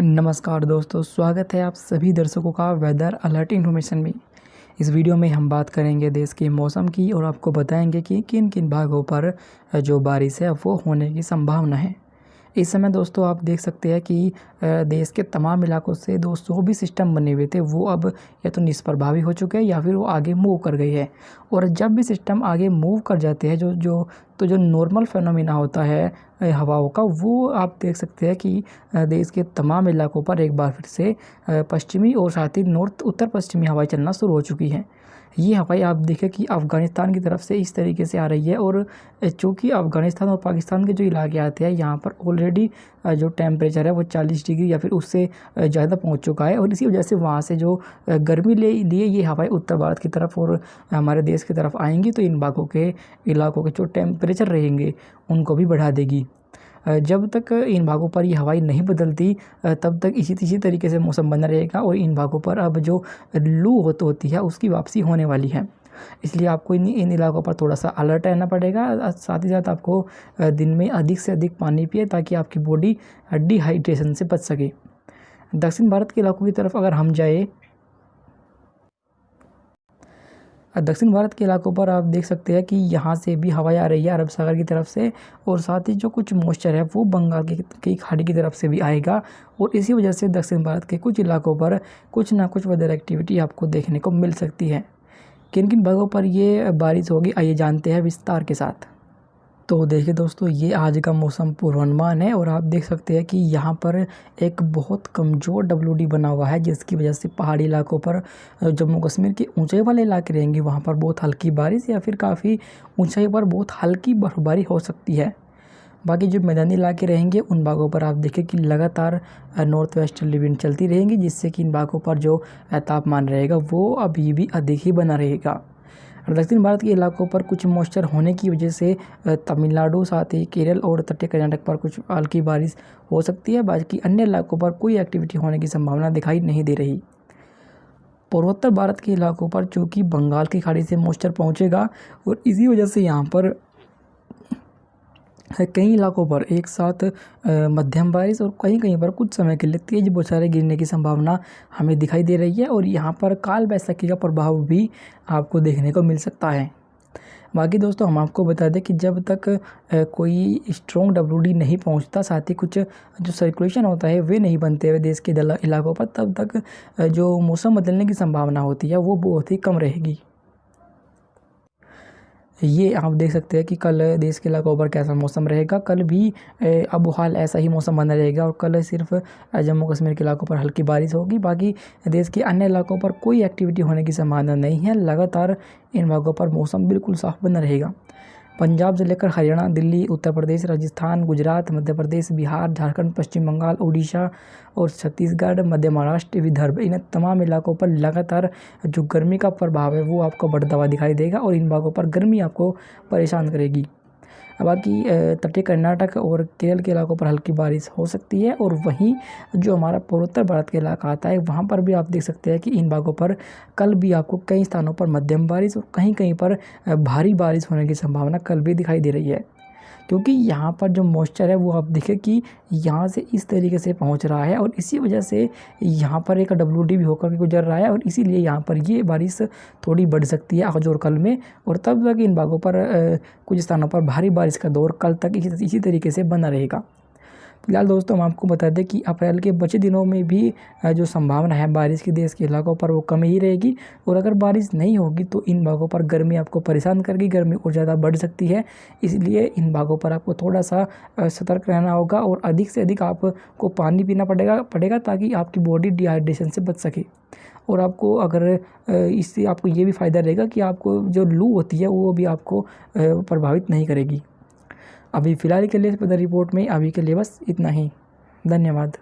नमस्कार दोस्तों, स्वागत है आप सभी दर्शकों का वेदर अलर्ट इन्फॉर्मेशन में। इस वीडियो में हम बात करेंगे देश के मौसम की और आपको बताएंगे कि किन किन भागों पर जो बारिश है वो होने की संभावना है। इस समय दोस्तों आप देख सकते हैं कि देश के तमाम इलाकों से जो भी सिस्टम बने हुए थे वो अब या तो निष्प्रभावी हो चुके हैं या फिर वो आगे मूव कर गए हैं। और जब भी सिस्टम आगे मूव कर जाते हैं जो नॉर्मल फेनोमेना होता है हवाओं का, वो आप देख सकते हैं कि देश के तमाम इलाकों पर एक बार फिर से पश्चिमी और साथ ही उत्तर पश्चिमी हवाएं चलना शुरू हो चुकी हैं। ये हवाएं आप देखें कि अफ़गानिस्तान की तरफ से इस तरीके से आ रही है। और चूँकि अफ़गानिस्तान और पाकिस्तान के जो इलाके आते हैं यहाँ पर ऑलरेडी जो टेम्परेचर है वो 40 डिग्री या फिर उससे ज़्यादा पहुँच चुका है। और इसी वजह से वहाँ से जो गर्मी लिए ये हवाएं उत्तर भारत की तरफ और हमारे देश की तरफ आएंगी, तो इन भागों के इलाकों के जो टेम्परेचर रहेंगे उनको भी बढ़ा देगी। जब तक इन भागों पर ये हवाएं नहीं बदलती तब तक इसी तरीके से मौसम बना रहेगा। और इन भागों पर अब जो लू होती है उसकी वापसी होने वाली है, इसलिए आपको इन इलाकों पर थोड़ा सा अलर्ट रहना पड़ेगा। साथ ही साथ आपको दिन में अधिक से अधिक पानी पिए ताकि आपकी बॉडी डिहाइड्रेशन से बच सके। दक्षिण भारत के इलाकों की तरफ अगर हम जाए, दक्षिण भारत के इलाकों पर आप देख सकते हैं कि यहाँ से भी हवाएं आ रही है अरब सागर की तरफ से। और साथ ही जो कुछ मॉइस्चर है वो बंगाल की खाड़ी की तरफ से भी आएगा। और इसी वजह से दक्षिण भारत के कुछ इलाकों पर कुछ ना कुछ वेदर एक्टिविटी आपको देखने को मिल सकती है। किन किन भागों पर ये बारिश होगी आइए जानते हैं विस्तार के साथ। तो देखिए दोस्तों, ये आज का मौसम पूर्वानुमान है और आप देख सकते हैं कि यहाँ पर एक बहुत कमज़ोर WD बना हुआ है, जिसकी वजह से पहाड़ी इलाकों पर जम्मू कश्मीर के ऊंचाई वाले इलाके रहेंगे वहाँ पर बहुत हल्की बारिश या फिर काफ़ी ऊंचाई पर बहुत हल्की बर्फबारी हो सकती है। बाकी जो मैदानी इलाके रहेंगे उन भागों पर आप देखें कि लगातार नॉर्थ वेस्टर्ली विंड चलती रहेंगी, जिससे कि इन भागों पर जो तापमान रहेगा वो अभी भी अधिक ही बना रहेगा। दक्षिण भारत के इलाकों पर कुछ मॉइस्चर होने की वजह से तमिलनाडु साथ ही केरल और तटीय कर्नाटक पर कुछ हल्की बारिश हो सकती है। बाकी अन्य इलाकों पर कोई एक्टिविटी होने की संभावना दिखाई नहीं दे रही। पूर्वोत्तर भारत के इलाकों पर चूँकि बंगाल की खाड़ी से मॉइस्चर पहुँचेगा और इसी वजह से यहाँ पर कई इलाकों पर एक साथ मध्यम बारिश और कहीं कहीं पर कुछ समय के लिए तेज बौछारें गिरने की संभावना हमें दिखाई दे रही है। और यहाँ पर काल वैसाखी का प्रभाव भी आपको देखने को मिल सकता है। बाकी दोस्तों हम आपको बता दें कि जब तक कोई स्ट्रॉन्ग WD नहीं पहुँचता, साथ ही कुछ जो सर्कुलेशन होता है वे नहीं बनते हुए देश के इलाकों पर, तब तक जो मौसम बदलने की संभावना होती है वो बहुत ही कम रहेगी। ये आप देख सकते हैं कि कल देश के इलाकों पर कैसा मौसम रहेगा। कल भी अब हाल ऐसा ही मौसम बना रहेगा और कल सिर्फ जम्मू कश्मीर के इलाकों पर हल्की बारिश होगी। बाकी देश के अन्य इलाकों पर कोई एक्टिविटी होने की संभावना नहीं है। लगातार इन भागों पर मौसम बिल्कुल साफ बना रहेगा। पंजाब से लेकर हरियाणा, दिल्ली, उत्तर प्रदेश, राजस्थान, गुजरात, मध्य प्रदेश, बिहार, झारखंड, पश्चिम बंगाल, उड़ीसा और छत्तीसगढ़, मध्य महाराष्ट्र, विदर्भ, इन तमाम इलाकों पर लगातार जो गर्मी का प्रभाव है वो आपको बढ़ता हुआ दिखाई देगा और इन भागों पर गर्मी आपको परेशान करेगी। बाकी तटीय कर्नाटक और केरल के इलाकों पर हल्की बारिश हो सकती है। और वहीं जो हमारा पूर्वोत्तर भारत का इलाका आता है वहाँ पर भी आप देख सकते हैं कि इन भागों पर कल भी आपको कई स्थानों पर मध्यम बारिश और कहीं कहीं पर भारी बारिश होने की संभावना कल भी दिखाई दे रही है। क्योंकि यहाँ पर जो मॉइस्चर है वो आप देखें कि यहाँ से इस तरीके से पहुँच रहा है और इसी वजह से यहाँ पर एक WD भी होकर के गुजर रहा है और इसीलिए यहाँ पर ये बारिश थोड़ी बढ़ सकती है आज और कल में। और तब तक इन भागों पर कुछ स्थानों पर भारी बारिश का दौर कल तक इसी तरीके से बना रहेगा। फिलहाल दोस्तों हम आपको बता दें कि अप्रैल के बचे दिनों में भी जो संभावना है बारिश की देश के इलाकों पर वो कम ही रहेगी। और अगर बारिश नहीं होगी तो इन भागों पर गर्मी आपको परेशान करेगी, गर्मी और ज़्यादा बढ़ सकती है। इसलिए इन भागों पर आपको थोड़ा सा सतर्क रहना होगा और अधिक से अधिक आपको पानी पीना पड़ेगा ताकि आपकी बॉडी डिहाइड्रेशन से बच सके। और आपको अगर इससे आपको ये भी फ़ायदा रहेगा कि आपको जो लू होती है वो भी आपको प्रभावित नहीं करेगी। अभी फ़िलहाल के लिए इस वेदर रिपोर्ट में अभी के लिए बस इतना ही। धन्यवाद।